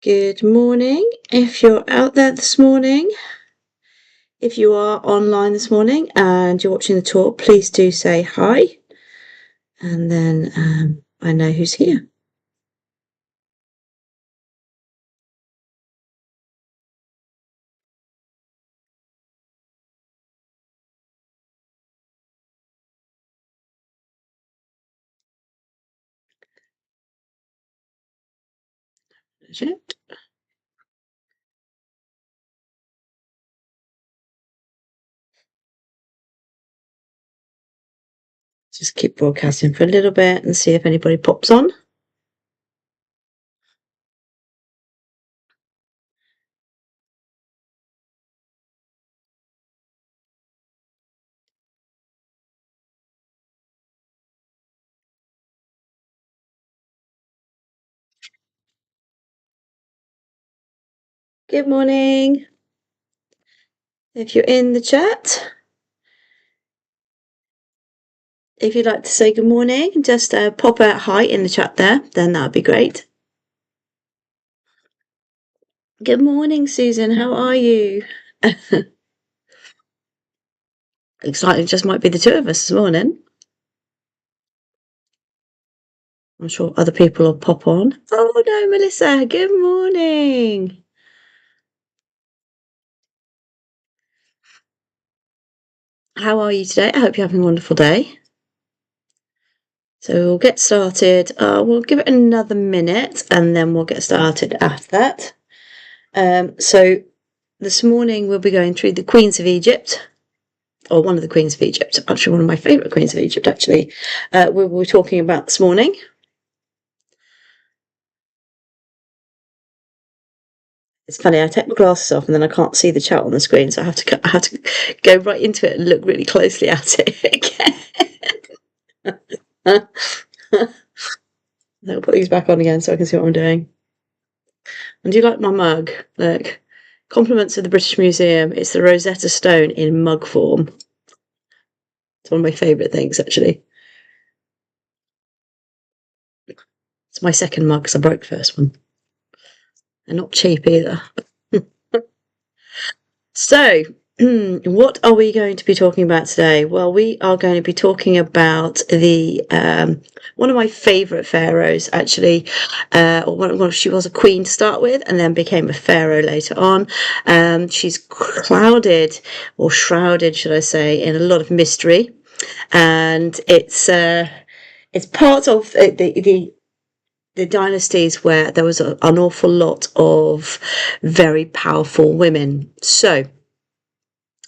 Good morning. If you're out there this morning, if you are online this morning and you're watching the talk, please do say hi. And then I know who's here. Just keep broadcasting for a little bit and see if anybody pops on. Good morning. If you're in the chat, if you'd like to say good morning, just pop out hi in the chat there, then that would be great. Good morning, Susan. How are you? Looks like it just might be the two of us this morning. I'm sure other people will pop on. Oh no, Melissa, good morning. How are you today? I hope you're having a wonderful day. So we'll get started. We'll give it another minute and then we'll get started after that. So this morning we'll be going through the Queens of Egypt, or one of the Queens of Egypt, actually one of my favourite Queens of Egypt, actually, we were talking about this morning. It's funny, I take my glasses off and then I can't see the chat on the screen, so I have to go right into it and look really closely at it again. I'll put these back on again so I can see what I'm doing. And do you like my mug? Look, compliments of the British Museum. It's the Rosetta Stone in mug form. It's one of my favourite things, actually. It's my second mug because I broke the first one. They're not cheap either. So, what are we going to be talking about today? Well, we are going to be talking about the one of my favourite pharaohs, actually. She was a queen to start with and then became a pharaoh later on. She's shrouded, should I say, in a lot of mystery. And it's part of the dynasties where there was an awful lot of very powerful women. So,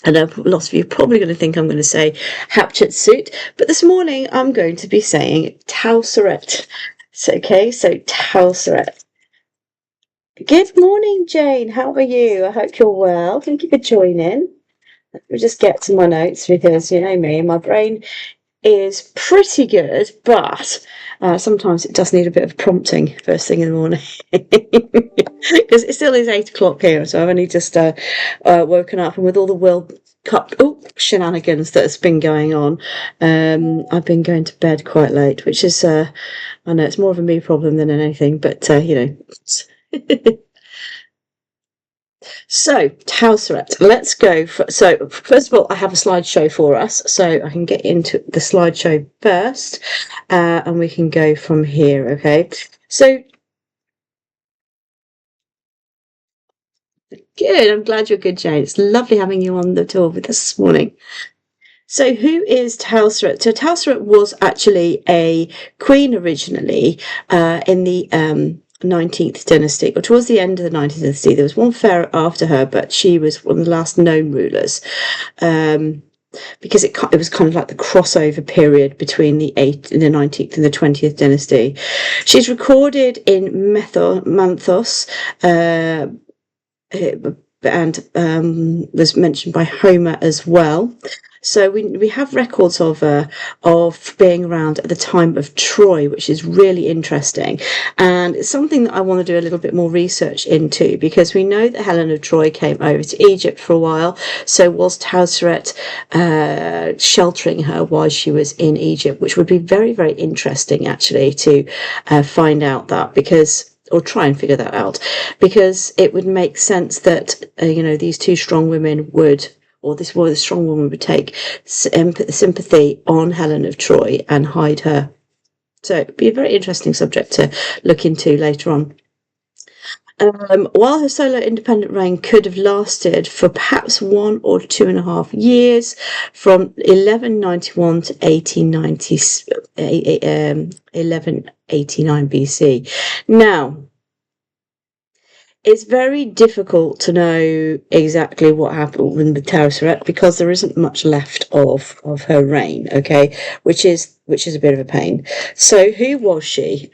I know lots of you are probably going to think I'm going to say Hatshepsut, but this morning I'm going to be saying Hatshepsut. So, okay, so Hatshepsut. Good morning, Jane. How are you? I hope you're well. Thank you for joining. Let me just get to my notes because, you know me, my brain is pretty good, but sometimes it does need a bit of prompting first thing in the morning because it still is 8 o'clock here, so I've only just woken up, and with all the World Cup shenanigans that has been going on, I've been going to bed quite late, which is I know it's more of a me problem than anything, but you know. So, Hatshepsut, let's go. So, first of all, I have a slideshow for us, so I can get into the slideshow first, and we can go from here, okay? So, good, I'm glad you're good, Jane. It's lovely having you on the tour with us this morning. So, who is Hatshepsut? So, Hatshepsut was actually a queen originally in the 19th dynasty, or towards the end of the 19th dynasty. There was one pharaoh after her, but she was one of the last known rulers, because it was kind of like the crossover period between the 19th and the 20th dynasty. She's recorded in Manthos, and was mentioned by Homer as well. So we have records of her of being around at the time of Troy, which is really interesting, and it's something that I want to do a little bit more research into, because we know that Helen of Troy came over to Egypt for a while. So was Hatshepsut sheltering her while she was in Egypt, which would be very, very interesting actually to find out that, because or try and figure that out, because it would make sense that these two strong women would, or this was a strong woman would take sympathy on Helen of Troy and hide her. So it'd be a very interesting subject to look into later on. While her solo independent reign could have lasted for perhaps 1 or 2.5 years, from 1191 to 1189 BC. Now, it's very difficult to know exactly what happened with Hatshepsut because there isn't much left of her reign, okay, which is a bit of a pain. So who was she?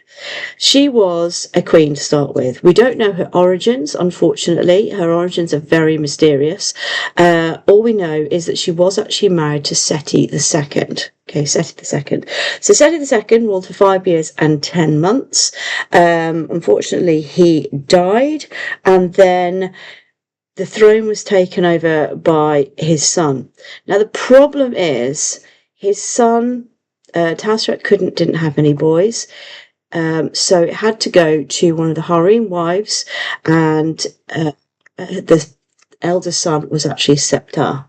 She was a queen to start with. We don't know her origins, unfortunately. Her origins are very mysterious. All we know is that she was actually married to Seti II. Okay, Seti II. So Seti II ruled for 5 years and 10 months. Unfortunately, he died, and then the throne was taken over by his son. Now, the problem is his son, Hatshepsut, didn't have any boys. So it had to go to one of the harem wives, and the eldest son was actually Septar.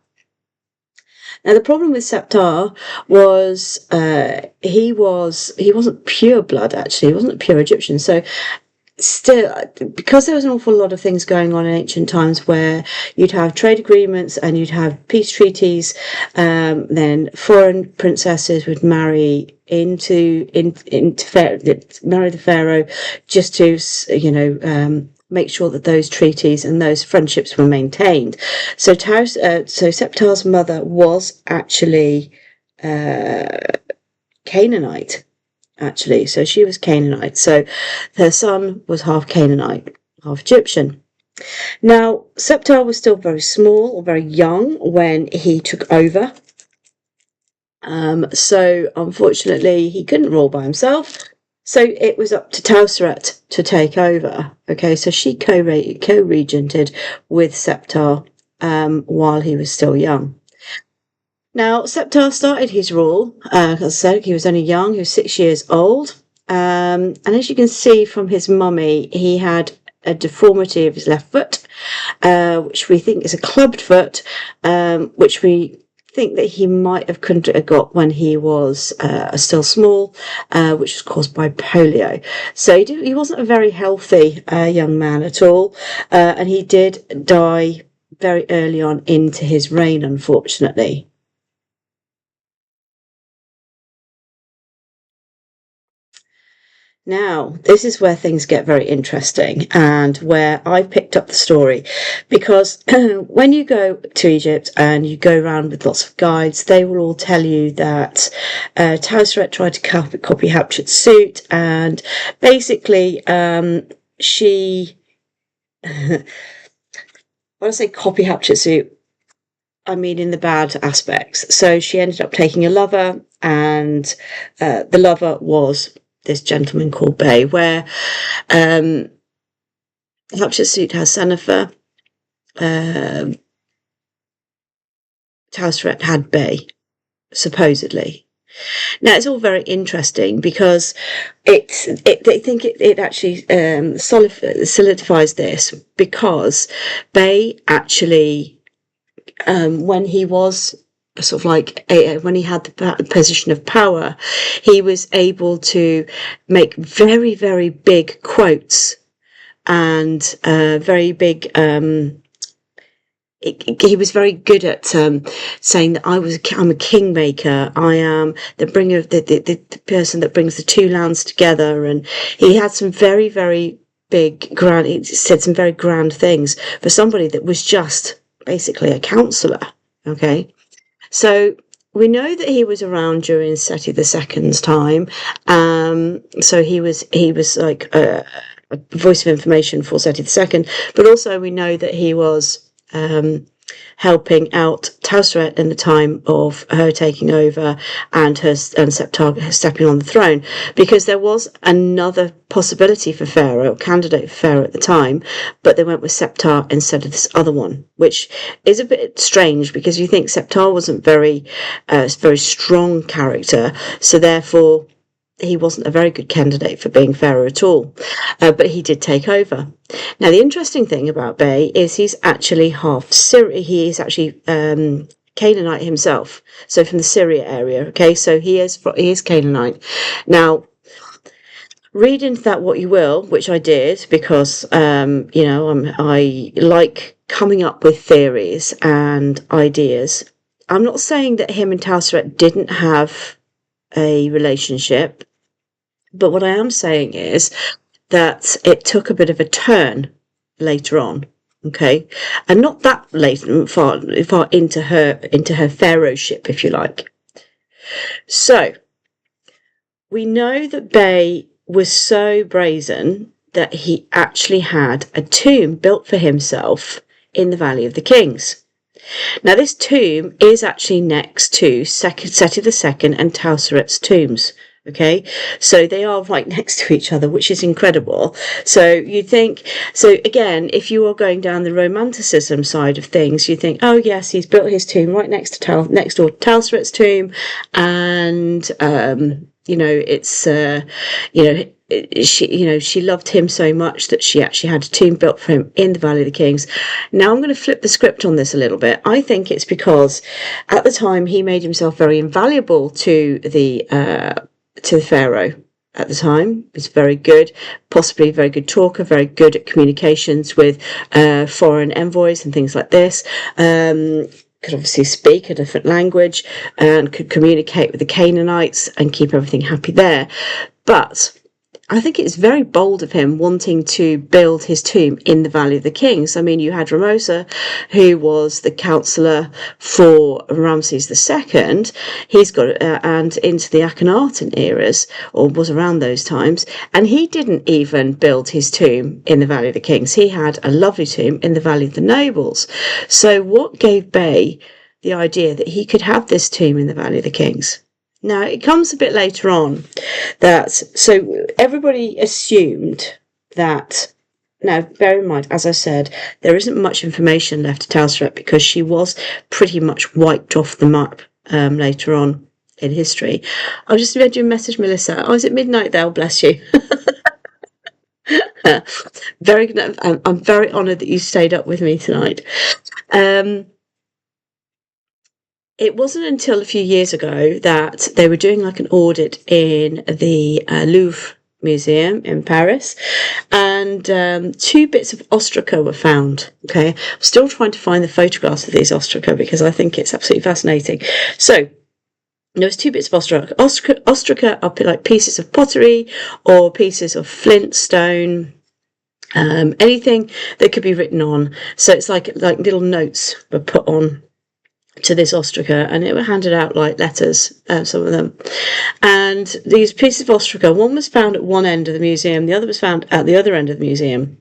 Now the problem with Septar was he wasn't pure blood, actually. He wasn't a pure Egyptian. So still, because there was an awful lot of things going on in ancient times where you'd have trade agreements and you'd have peace treaties, then foreign princesses would marry marry the pharaoh just to make sure that those treaties and those friendships were maintained. So Septar's mother was actually Canaanite. Actually, so she was Canaanite. So her son was half Canaanite, half Egyptian. Now, Septar was still very small or very young when he took over. So unfortunately, he couldn't rule by himself. So it was up to Hatshepsut to take over. Okay, so she co-regented with Septar while he was still young. Now, Septar started his rule, as I said, he was only young, he was 6 years old. And as you can see from his mummy, he had a deformity of his left foot, which we think is a clubbed foot, which we think that he might have got when he was still small, which was caused by polio. So he wasn't a very healthy young man at all, and he did die very early on into his reign, unfortunately. Now, this is where things get very interesting and where I picked up the story, because when you go to Egypt and you go around with lots of guides, they will all tell you that Hatshepsut tried to copy Hatshepsut, and basically she, when I say copy Hatshepsut, I mean in the bad aspects. So she ended up taking a lover, and the lover was this gentleman called Bey, where Hatshepsut has Senefer, Hatshepsut had Bey, supposedly. Now it's all very interesting because they think it actually solidifies this, because Bey actually, when he was sort of like when he had the position of power, he was able to make very, very big quotes and very big. He was very good at saying that I'm a kingmaker. I am the bringer of the person that brings the two lands together, and he had some very, very big grand. He said some very grand things for somebody that was just basically a counsellor. Okay. So we know that he was around during Seti II's time. So he was like a voice of information for Seti II, but also we know that he was helping out Hatshepsut in the time of her taking over and Septar stepping on the throne, because there was another possibility for Pharaoh, candidate for Pharaoh at the time, but they went with Septar instead of this other one, which is a bit strange because you think Septar wasn't very strong character, so therefore he wasn't a very good candidate for being pharaoh at all, but he did take over. Now, the interesting thing about Bey is he's actually half Syrian. He is actually Canaanite himself, so from the Syria area. Okay, so he is Canaanite. Now, read into that what you will, which I did because I like coming up with theories and ideas. I'm not saying that him and Telseret didn't have a relationship, but what I am saying is that it took a bit of a turn later on, okay, and not that late, far into her pharaohship, if you like. So we know that Bey was so brazen that he actually had a tomb built for himself in the Valley of the Kings. Now, this tomb is actually next to Seti II and Tauseret's tombs. Okay, so they are right next to each other, which is incredible. So you think, so again, if you are going down the romanticism side of things, you think, oh yes, he's built his tomb right next door to Tauseret's tomb, and it's she loved him so much that she actually had a tomb built for him in the Valley of the Kings. Now, I'm going to flip the script on this a little bit. I think it's because at the time he made himself very invaluable to the pharaoh. At the time, he was very good, possibly a very good talker, very good at communications with foreign envoys and things like this. Could obviously speak a different language and could communicate with the Canaanites and keep everything happy there. But I think it's very bold of him wanting to build his tomb in the Valley of the Kings. I mean, you had Ramosa, who was the counsellor for Ramses II. He's got, and into the Akhenaten eras, or was around those times, and he didn't even build his tomb in the Valley of the Kings. He had a lovely tomb in the Valley of the Nobles. So what gave Bey the idea that he could have this tomb in the Valley of the Kings? Now, it comes a bit later on that, so everybody assumed that, now bear in mind, as I said, there isn't much information left to Telseret because she was pretty much wiped off the map later on in history. I'll just read you a message, Melissa. Oh, is it midnight there? Bless you. I'm very honoured that you stayed up with me tonight. It wasn't until a few years ago that they were doing like an audit in the Louvre Museum in Paris, and 2 bits of ostraca were found. Okay, I'm still trying to find the photographs of these ostraca because I think it's absolutely fascinating. So there was 2 bits of ostraca. Ostraca are like pieces of pottery or pieces of flint stone. Anything that could be written on. So it's like little notes were put on to this ostraca, and it were handed out like letters, some of them. And these pieces of ostraca, one was found at one end of the museum, the other was found at the other end of the museum.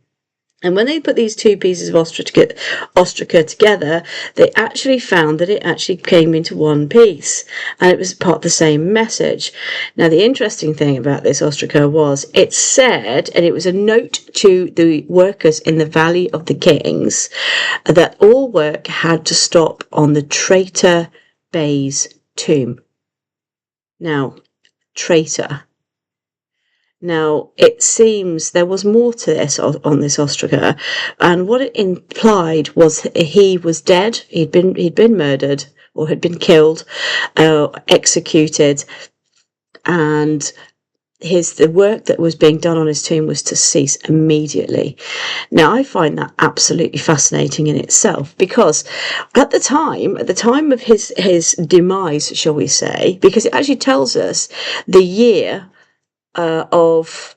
And when they put these 2 pieces of ostraca together, they actually found that it actually came into one piece, and it was part of the same message. Now, the interesting thing about this ostraca was it said, and it was a note to the workers in the Valley of the Kings, that all work had to stop on the traitor Bey's tomb. Now, traitor. Now, it seems there was more to this on this ostraca, and what it implied was he was dead. He'd been murdered or had been killed, executed, and the work that was being done on his tomb was to cease immediately. Now, I find that absolutely fascinating in itself, because at the time of his demise, shall we say, because it actually tells us the year of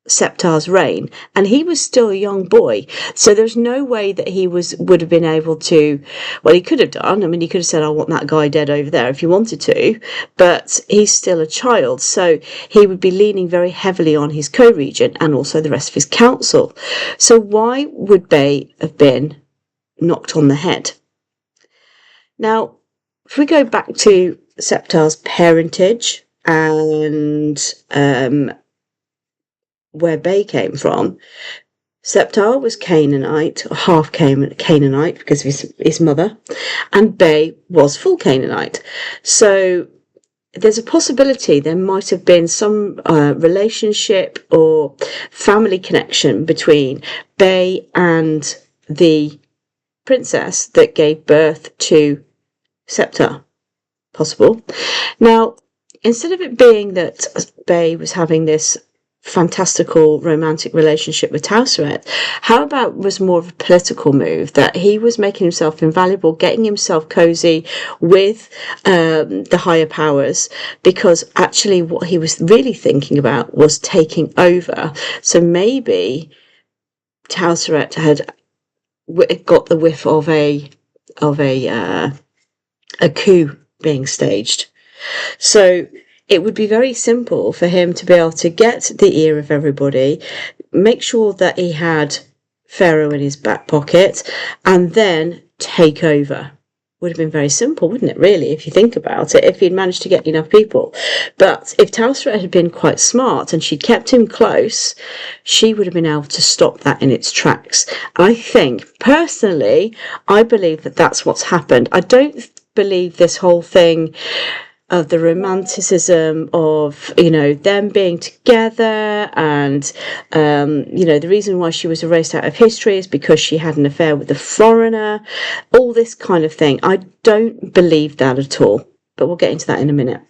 Septar's reign, and he was still a young boy, so there's no way that he would have been able to, well, he could have done, I mean, he could have said, I want that guy dead over there if he wanted to, but he's still a child, so he would be leaning very heavily on his co-regent and also the rest of his council. So why would Bey have been knocked on the head? Now, if we go back to Septar's parentage and where Bey came from, Septar was Canaanite, or half Canaanite because of his mother, and Bey was full Canaanite. So there's a possibility there might have been some relationship or family connection between Bay and the princess that gave birth to Septa. Possible. Now, instead of it being that Bay was having this fantastical romantic relationship with Tauceret, how about it was more of a political move, that he was making himself invaluable, getting himself cozy with the higher powers, because actually what he was really thinking about was taking over. So maybe Tauceret had got the whiff of a coup being staged. So it would be very simple for him to be able to get the ear of everybody, make sure that he had Pharaoh in his back pocket, and then take over. Would have been very simple, wouldn't it, really, if you think about it, if he'd managed to get enough people. But if Tauceret had been quite smart and she'd kept him close, she would have been able to stop that in its tracks. And I think, personally, I believe that that's what's happened. I don't believe this whole thing of the romanticism of, them being together, and, the reason why she was erased out of history is because she had an affair with a foreigner, all this kind of thing. I don't believe that at all, but we'll get into that in a minute.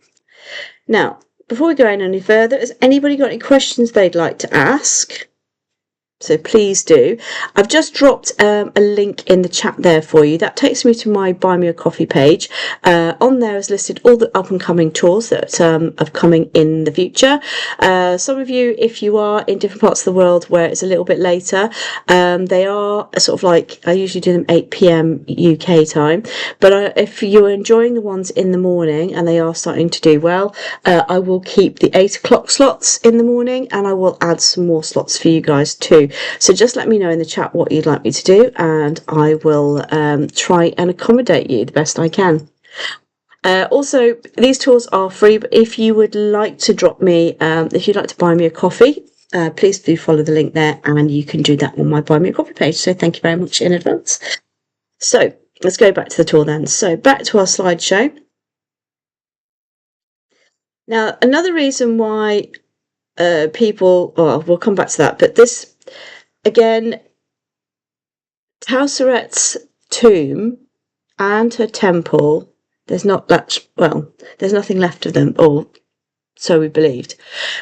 Now, before we go any further, has anybody got any questions they'd like to ask? So please do. I've just dropped a link in the chat there for you. That takes me to my Buy Me a Coffee page. On there is listed all the up-and-coming tours that are coming in the future. Some of you, if you are in different parts of the world where it's a little bit later, they are sort of like, I usually do them 8 p.m. UK time. But if you're enjoying the ones in the morning and they are starting to do well, I will keep the 8 o'clock slots in the morning, and I will add some more slots for you guys too. So just let me know in the chat what you'd like me to do, and I will try and accommodate you the best I can. Also, these tours are free, but if you would like to drop me, if you'd like to buy me a coffee, please do follow the link there, and you can do that on my Buy Me a Coffee page. So thank you very much in advance. So let's go back to the tour then. So back to our slideshow. Now, another reason why people, well, we'll come back to that, but this, again, Tauceret's tomb and her temple, there's nothing left of them, or so we believed.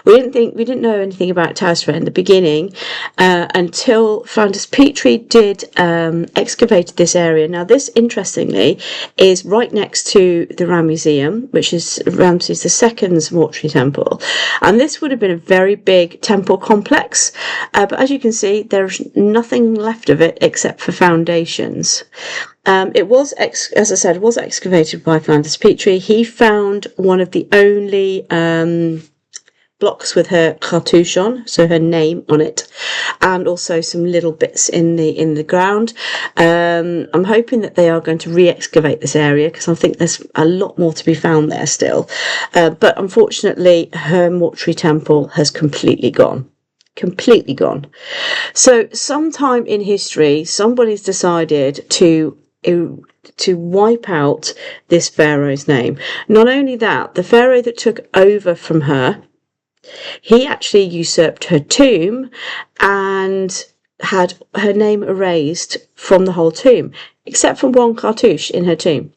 We didn't know anything about Tauceret in the beginning until Flanders Petrie did excavate this area. Now, this, interestingly, is right next to the Ram Museum, which is Ramses II's mortuary temple. And this would have been a very big temple complex. But as you can see, there's nothing left of it except for foundations. It was, as I said, was excavated by Flanders Petrie. He found one of the only blocks with her cartouche on, so her name on it, and also some little bits in the ground. I'm hoping that they are going to re-excavate this area, because I think there's a lot more to be found there still. But unfortunately, her mortuary temple has completely gone. So sometime in history, somebody's decided to wipe out this pharaoh's name. Not only that, the pharaoh that took over from her, he actually usurped her tomb and had her name erased from the whole tomb, except for one cartouche in her tomb.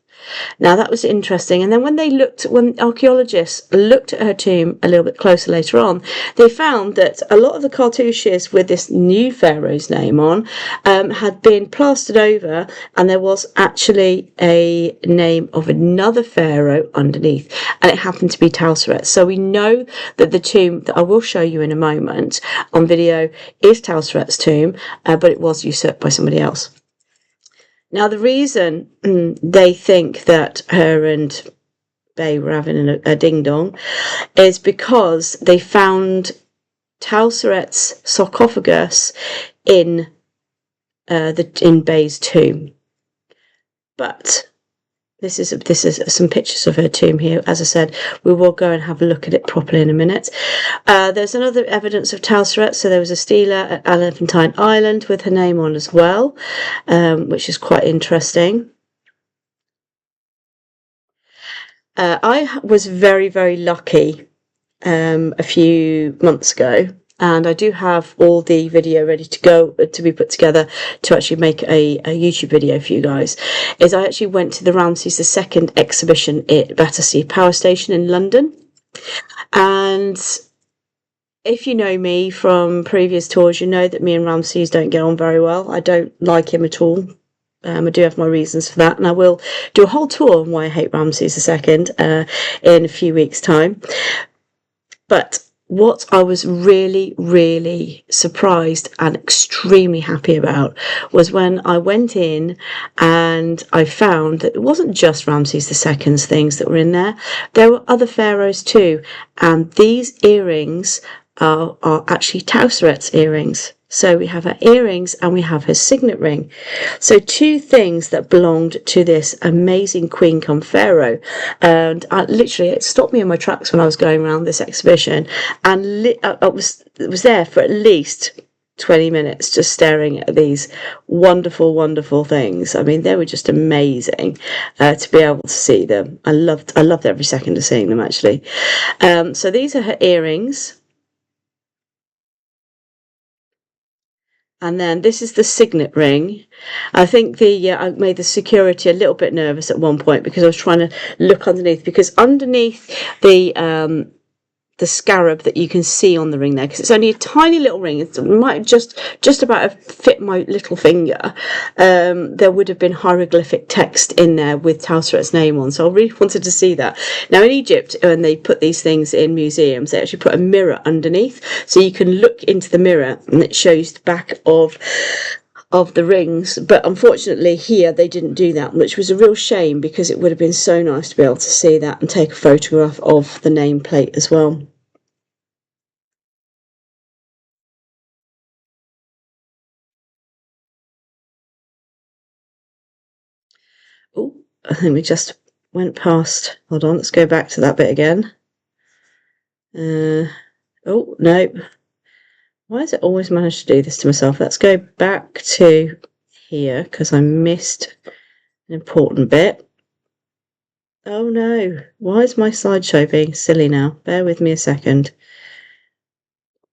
Now, that was interesting. And then when archaeologists looked at her tomb a little bit closer later on, they found that a lot of the cartouches with this new pharaoh's name on had been plastered over, and there was actually a name of another pharaoh underneath, and it happened to be Tauceret. So we know that the tomb that I will show you in a moment on video is Tauceret's tomb, but it was usurped by somebody else. Now, the reason they think that her and Bay were having a ding-dong is because they found Tauceret's sarcophagus in Bay's tomb. But this is some pictures of her tomb here. As I said, we will go and have a look at it properly in a minute. There's another evidence of Tauceret. So there was a stela at Elephantine Island with her name on as well, which is quite interesting. I was very, very lucky a few months ago, and I do have all the video ready to go to be put together to actually make a YouTube video for you guys. Is I actually went to the Ramses II exhibition at Battersea Power Station in London, and if you know me from previous tours, you know that me and Ramses don't get on very well. I don't like him at all. I do have my reasons for that, and I will do a whole tour on why I hate Ramses II in a few weeks' time. But what I was really, really surprised and extremely happy about was when I went in and I found that it wasn't just Ramses II's things that were in there. There were other pharaohs too, and these earrings are actually Tauseret's earrings. So we have her earrings and we have her signet ring. So two things that belonged to this amazing queen come pharaoh. And literally, it stopped me in my tracks when I was going around this exhibition, and I was there for at least 20 minutes just staring at these wonderful, wonderful things. I mean, they were just amazing to be able to see them. I loved every second of seeing them, actually. So these are her earrings. And then this is the signet ring. I think I made the security a little bit nervous at one point because I was trying to look underneath, because underneath the scarab that you can see on the ring there, because it's only a tiny little ring, it might just about fit my little finger, there would have been hieroglyphic text in there with Tauseret's name on, so I really wanted to see that. Now in Egypt, when they put these things in museums, they actually put a mirror underneath, so you can look into the mirror and it shows the back of the rings. But unfortunately here they didn't do that, which was a real shame, because it would have been so nice to be able to see that and take a photograph of the nameplate as well. Oh, I think we just went past. Hold on, let's go back to that bit again. Oh, no. Why has it always managed to do this to myself? Let's go back to here, because I missed an important bit. Oh no, why is my slideshow being silly now? Bear with me a second.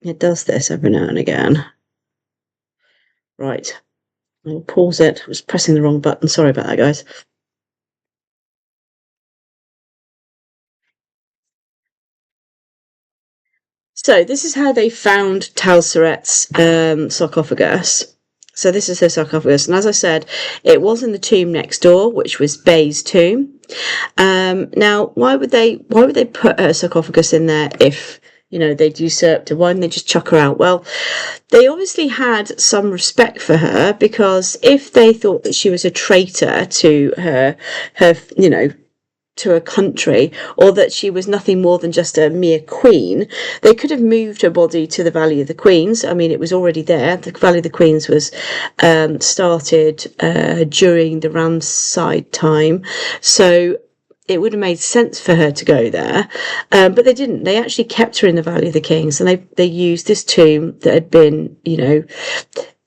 It does this every now and again. Right, I'll pause it. I was pressing the wrong button. Sorry about that, guys. So this is how they found Tauseret's sarcophagus. So this is her sarcophagus, and as I said, it was in the tomb next door, which was Bey's tomb. Now, why would they put her sarcophagus in there if, you know, they'd usurped her? Why didn't they just chuck her out? Well, they obviously had some respect for her, because if they thought that she was a traitor to her, you know, to her country, or that she was nothing more than just a mere queen, they could have moved her body to the Valley of the Queens. I mean, it was already there. The Valley of the Queens was started during the Ramesside time, so it would have made sense for her to go there, but they didn't. They actually kept her in the Valley of the Kings, and they used this tomb that had been, you know,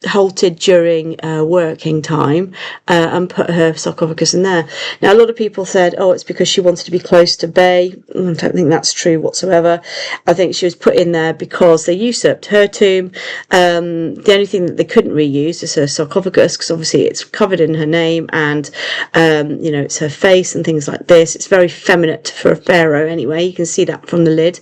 halted during working time, and put her sarcophagus in there. Now, a lot of people said, oh, it's because she wanted to be close to Bey. I don't think that's true whatsoever. I think she was put in there because they usurped her tomb. The only thing that they couldn't reuse is her sarcophagus, because obviously it's covered in her name, and you know, it's her face and things like this. It's very feminine for a pharaoh anyway. You can see that from the lid.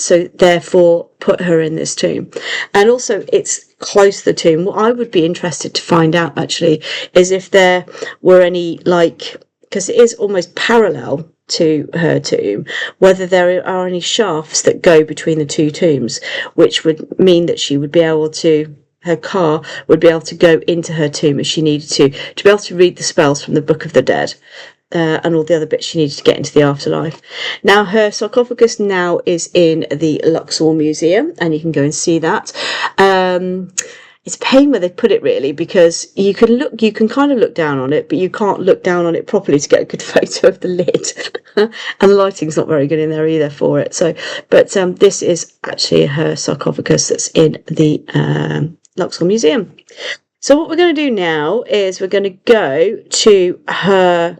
So therefore put her in this tomb. And also it's close to the tomb. What I would be interested to find out actually is if there were any, like, because it is almost parallel to her tomb, whether there are any shafts that go between the two tombs, which would mean that she would be able to, her car would be able to go into her tomb if she needed to be able to read the spells from the Book of the Dead. And all the other bits she needed to get into the afterlife. Now, her sarcophagus now is in the Luxor Museum, and you can go and see that. It's a pain where they put it, really, because you can kind of look down on it, but you can't look down on it properly to get a good photo of the lid. And the lighting's not very good in there either for it. So, but this is actually her sarcophagus that's in the Luxor Museum. So what we're going to do now is we're going to go to her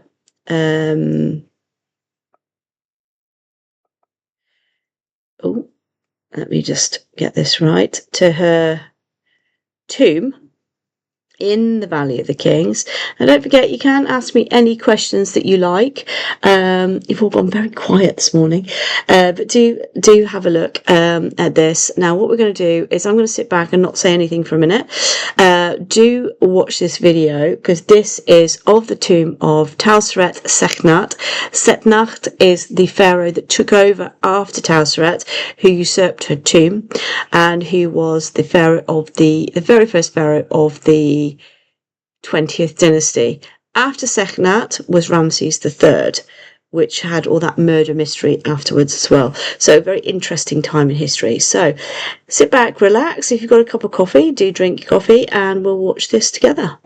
oh, let me just get this right, to her tomb in the Valley of the Kings. And don't forget, you can ask me any questions that you like. You've all gone very quiet this morning, but do have a look at this. Now, what we're going to do is I'm going to sit back and not say anything for a minute. Do watch this video, because this is of the tomb of Tausret Setnacht. Setnacht is the pharaoh that took over after Tausret, who usurped her tomb, and who was the pharaoh of the very first pharaoh of the 20th dynasty. After Seknat was Ramses III, which had all that murder mystery afterwards as well. So a very interesting time in history. So sit back, relax. If you've got a cup of coffee, do drink your coffee, and we'll watch this together.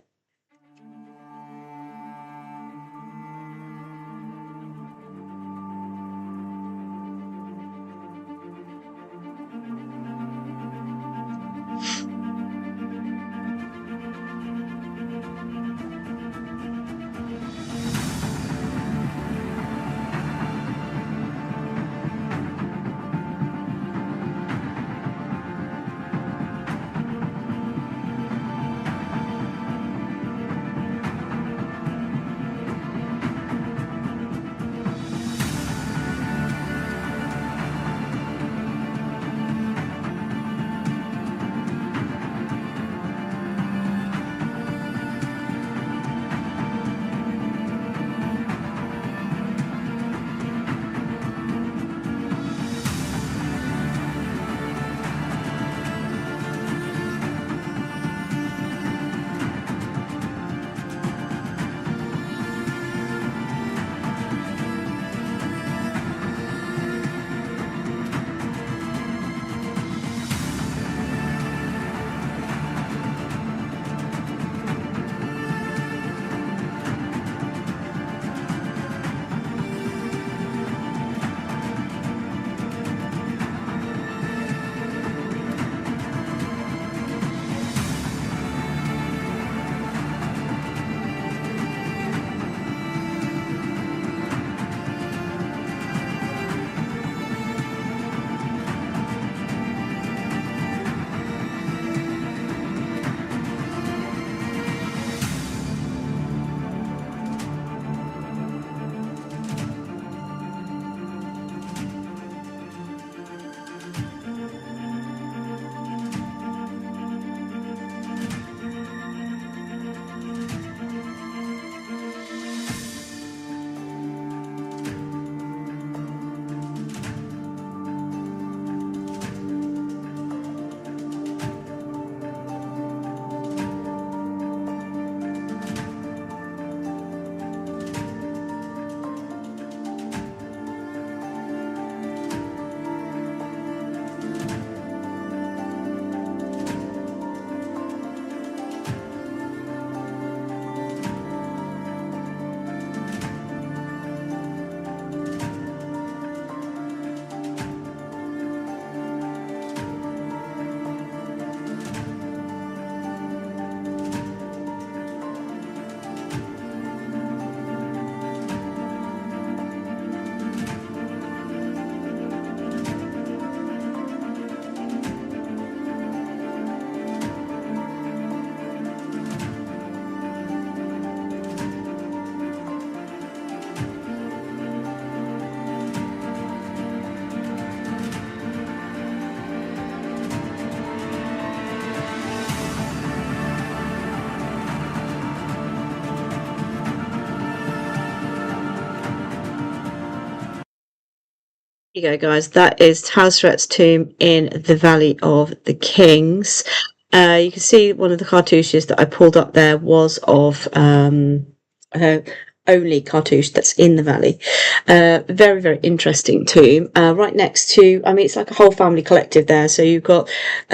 Here you go, guys. That is Tausret's tomb in the Valley of the Kings. You can see one of the cartouches that I pulled up there was of her only cartouche that's in the valley. Very, very interesting tomb. Right next to, I mean, it's like a whole family collective there. So you've got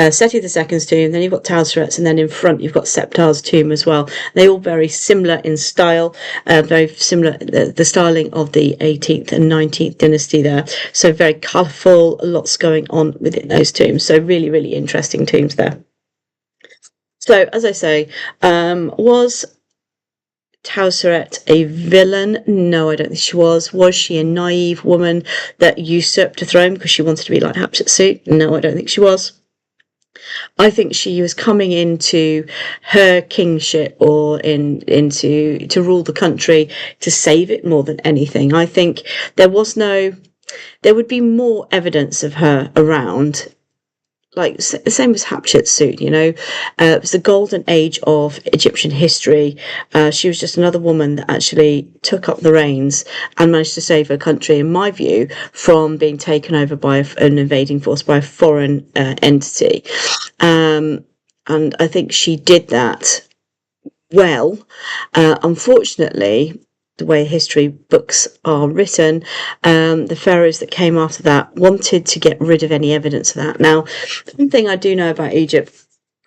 Seti II's tomb, then you've got Tausret's, and then in front you've got Septar's tomb as well. They're all very similar in style, very similar, the styling of the 18th and 19th dynasty there. So very colourful, lots going on within those tombs. So really, really interesting tombs there. So, as I say, was Tausseret a villain? No, I don't think she was. Was she a naive woman that usurped a throne because she wanted to be like Hatshepsut? No, I don't think she was. I think she was coming into her kingship or into to rule the country to save it more than anything. I think there would be more evidence of her around, like the same as Hatshepsut, it was the golden age of Egyptian history. She was just another woman that actually took up the reins and managed to save her country, in my view, from being taken over by an invading force, by a foreign entity. And I think she did that well. Unfortunately, the way history books are written, the pharaohs that came after that wanted to get rid of any evidence of that. Now, one thing I do know about Egypt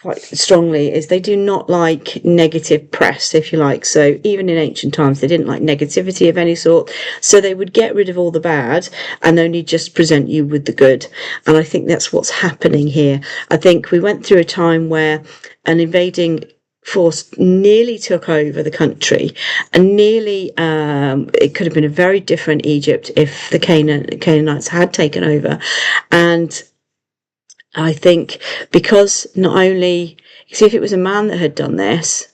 quite strongly is they do not like negative press, if you like. So even in ancient times, they didn't like negativity of any sort. So they would get rid of all the bad and only just present you with the good. And I think that's what's happening here. I think we went through a time where an invading force nearly took over the country, and nearly it could have been a very different Egypt if the Canaanites had taken over. And I think because not only, see, if it was a man that had done this,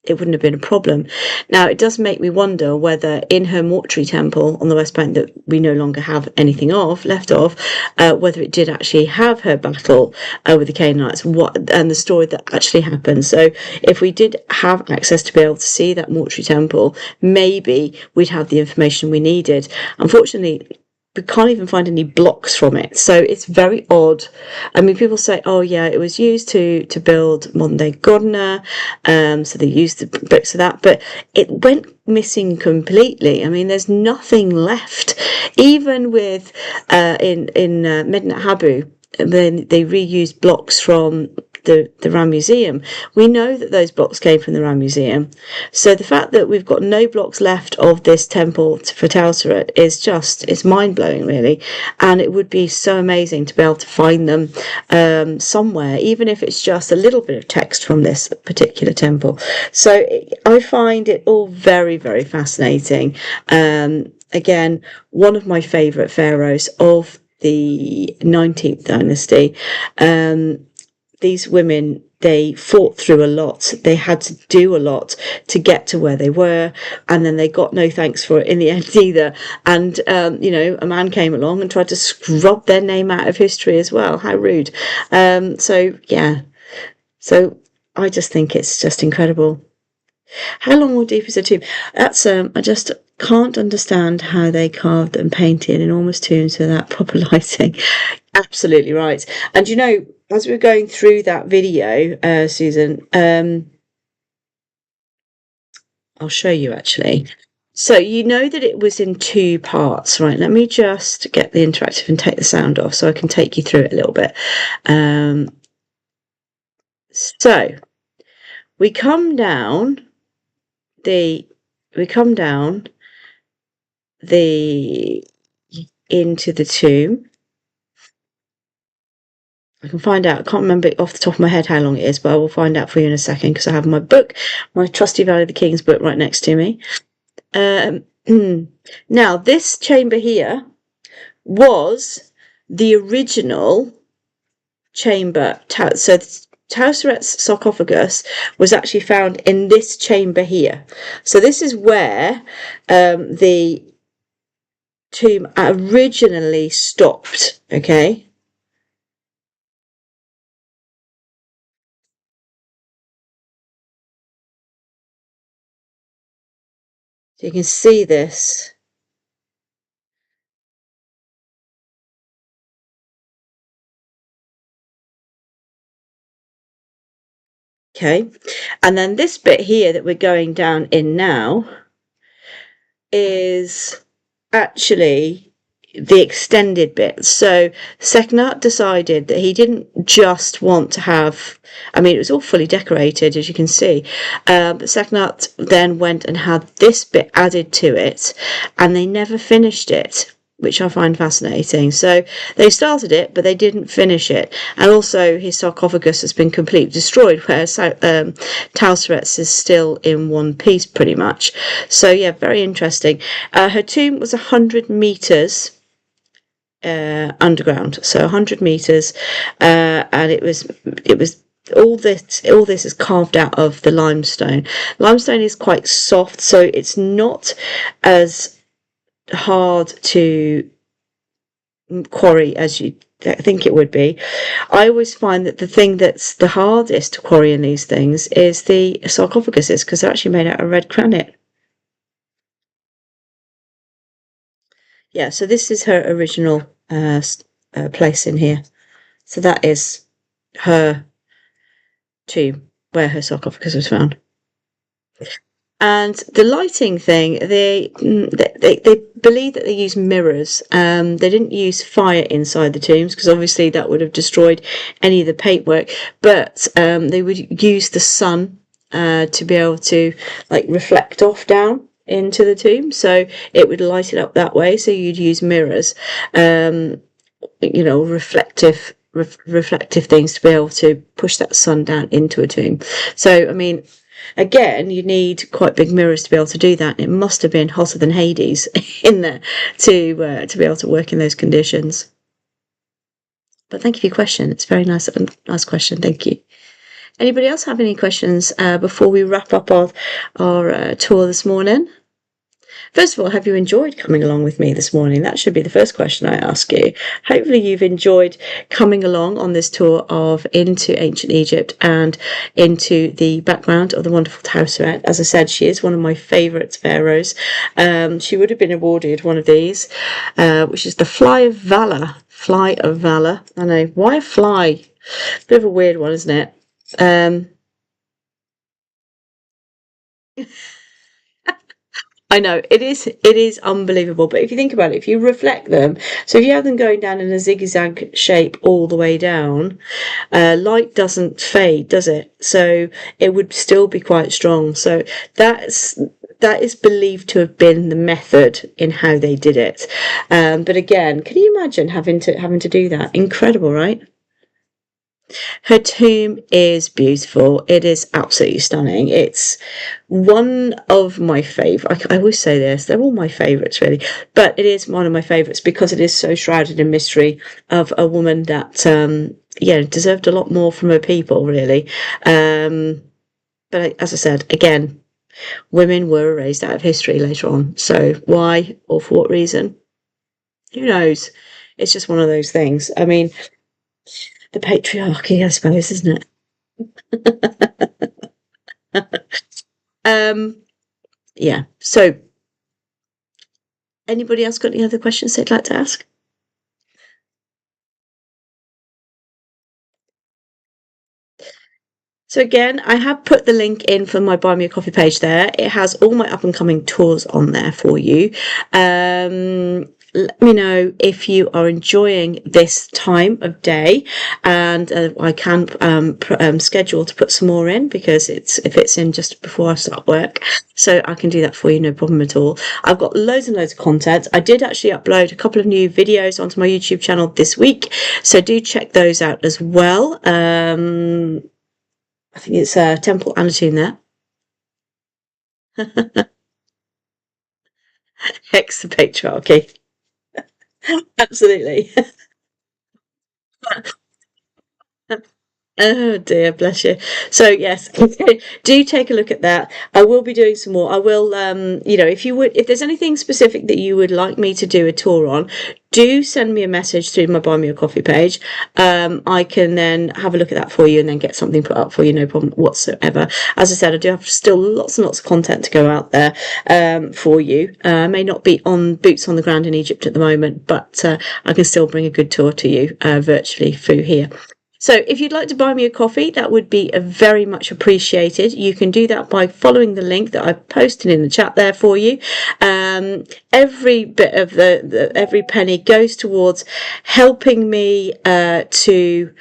it wouldn't have been a problem. Now, it does make me wonder whether in her mortuary temple on the West Bank that we no longer have anything left of, whether it did actually have her battle with the Canaanites, and the story that actually happened. So if we did have access to be able to see that mortuary temple, maybe we'd have the information we needed. Unfortunately, we can't even find any blocks from it, so it's very odd. I mean, people say, oh yeah, it was used to build modern day Godna, so they used the bricks of that, but it went missing completely. I mean, there's nothing left. Even with in Medinet Habu, then they reused blocks from the Ram Museum. We know that those blocks came from the Ram Museum. So the fact that we've got no blocks left of this temple for Tausseret is it's mind-blowing, really. And it would be so amazing to be able to find them somewhere, even if it's just a little bit of text from this particular temple. So I find it all very, very fascinating. Again, one of my favourite pharaohs of the 19th dynasty. These women, they fought through a lot. They had to do a lot to get to where they were, and then they got no thanks for it in the end either. And a man came along and tried to scrub their name out of history as well. How rude. So I just think it's just incredible. How long or deep is the tomb? That's I just can't understand how they carved and painted enormous tombs without proper lighting. Absolutely right. And as we were going through that video, Susan, I'll show you actually. So you know that it was in two parts, right? Let me just get the interactive and take the sound off so I can take you through it a little bit. So we come down into the tomb. I can find out. I can't remember off the top of my head how long it is, but I will find out for you in a second because I have my book, my trusty Valley of the Kings book, right next to me. Now, this chamber here was the original chamber. So Tausseret's sarcophagus was actually found in this chamber here. So this is where the tomb originally stopped, okay? So you can see this. Okay, and then this bit here that we're going down in now is actually the extended bit. So Seknat decided that he didn't just want to have, I mean, it was all fully decorated, as you can see, but Seknat then went and had this bit added to it, and they never finished it. which I find fascinating. So they started it, but they didn't finish it. And also his sarcophagus has been completely destroyed, whereas Hatshepsut is still in one piece pretty much. So yeah, very interesting. Her tomb was 100 meters underground, so 100 meters, and it was all this is carved out of the limestone. Limestone is quite soft, so it's not as hard to quarry as you think it would be. I always find that the thing that's the hardest to quarry in these things is the sarcophaguses, because they're actually made out of red granite. Yeah, so this is her original place in here. So that is her tomb where her sarcophagus was found. And the lighting thing, they believe that they use mirrors. They didn't use fire inside the tombs because obviously that would have destroyed any of the paintwork. But they would use the sun to be able to like reflect off down into the tomb, so it would light it up that way. So you'd use mirrors, reflective things to be able to push that sun down into a tomb. So I mean, again, you need quite big mirrors to be able to do that. It must have been hotter than Hades in there to be able to work in those conditions. But thank you for your question. It's a very nice question. Thank you. Anybody else have any questions before we wrap up our tour this morning? First of all, have you enjoyed coming along with me this morning? That should be the first question I ask you. Hopefully you've enjoyed coming along on this tour into ancient Egypt and into the background of the wonderful Hatshepsut. As I said, she is one of my favourite pharaohs. She would have been awarded one of these, which is the Fly of Valor. Fly of Valor. I know. Why a fly? Bit of a weird one, isn't it? I know it is unbelievable, but if you think about it, if you reflect them, so if you have them going down in a zigzag shape all the way down, light doesn't fade, does it? So it would still be quite strong. So that is believed to have been the method in how they did it. But again, can you imagine having to do that? Incredible, right? Her tomb is beautiful. It is absolutely stunning. It's one of my favourite. I always say this, they're all my favourites really, but it is one of my favourites because it is so shrouded in mystery of a woman that deserved a lot more from her people really. But as I said, again, women were erased out of history later on. So why or for what reason? Who knows? It's just one of those things. I mean, the patriarchy, I suppose, isn't it? Yeah. So, anybody else got any other questions they'd like to ask? So again, I have put the link in for my Buy Me a Coffee page there. It has all my up and coming tours on there for you. Let me know if you are enjoying this time of day, and I can schedule to put some more in because it fits in just before I start work, so I can do that for you, no problem at all. I've got loads and loads of content. I did actually upload a couple of new videos onto my YouTube channel this week, so do check those out as well. I think it's Temple and a tune there. Hex the patriarchy. Absolutely. Oh dear, bless you. So yes, do take a look at that. I will be doing some more. I will, if there's anything specific that you would like me to do a tour on, do send me a message through my Buy Me a Coffee page. I can then have a look at that for you and then get something put up for you, no problem whatsoever. As I said, I do have still lots and lots of content to go out there for you. I may not be on boots on the ground in Egypt at the moment, but I can still bring a good tour to you virtually through here. So if you'd like to buy me a coffee, that would be very much appreciated. You can do that by following the link that I've posted in the chat there for you. Every bit of every penny goes towards helping me to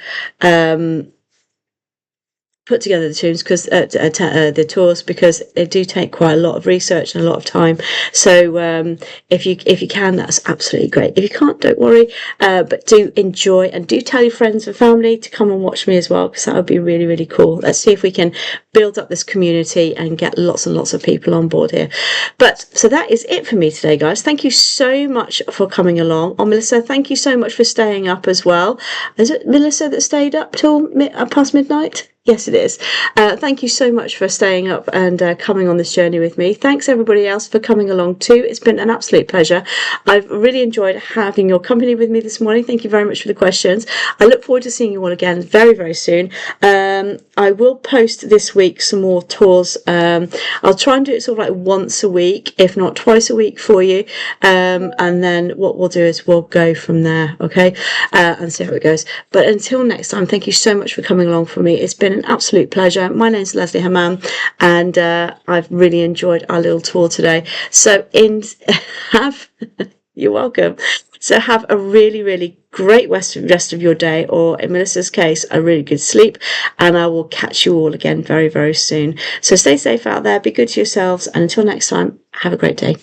put together the tours because the tours, because they do take quite a lot of research and a lot of time. So if you can, that's absolutely great. If you can't, don't worry, but do enjoy, and do tell your friends and family to come and watch me as well, because that would be really, really cool. Let's see if we can build up this community and get lots and lots of people on board here. But so that is it for me today, guys. Thank you so much for coming along. Oh, Melissa, thank you so much for staying up as well. Is it Melissa that stayed up till past midnight? Yes, it is. Thank you so much for staying up and coming on this journey with me. Thanks everybody else for coming along too. It's been an absolute pleasure. I've really enjoyed having your company with me this morning. Thank you very much for the questions. I look forward to seeing you all again very, very soon. I will post this week some more tours. I'll try and do it sort of like once a week, if not twice a week for you. And then what we'll do is we'll go from there, okay? And see how it goes. But until next time, thank you so much for coming along for me. It's been an absolute pleasure. My name's Lesley Hammam, and I've really enjoyed our little tour today. So you're welcome. So have a really, really great rest of your day, or in Melissa's case, a really good sleep, and I will catch you all again very, very soon. So stay safe out there, be good to yourselves, and until next time, have a great day.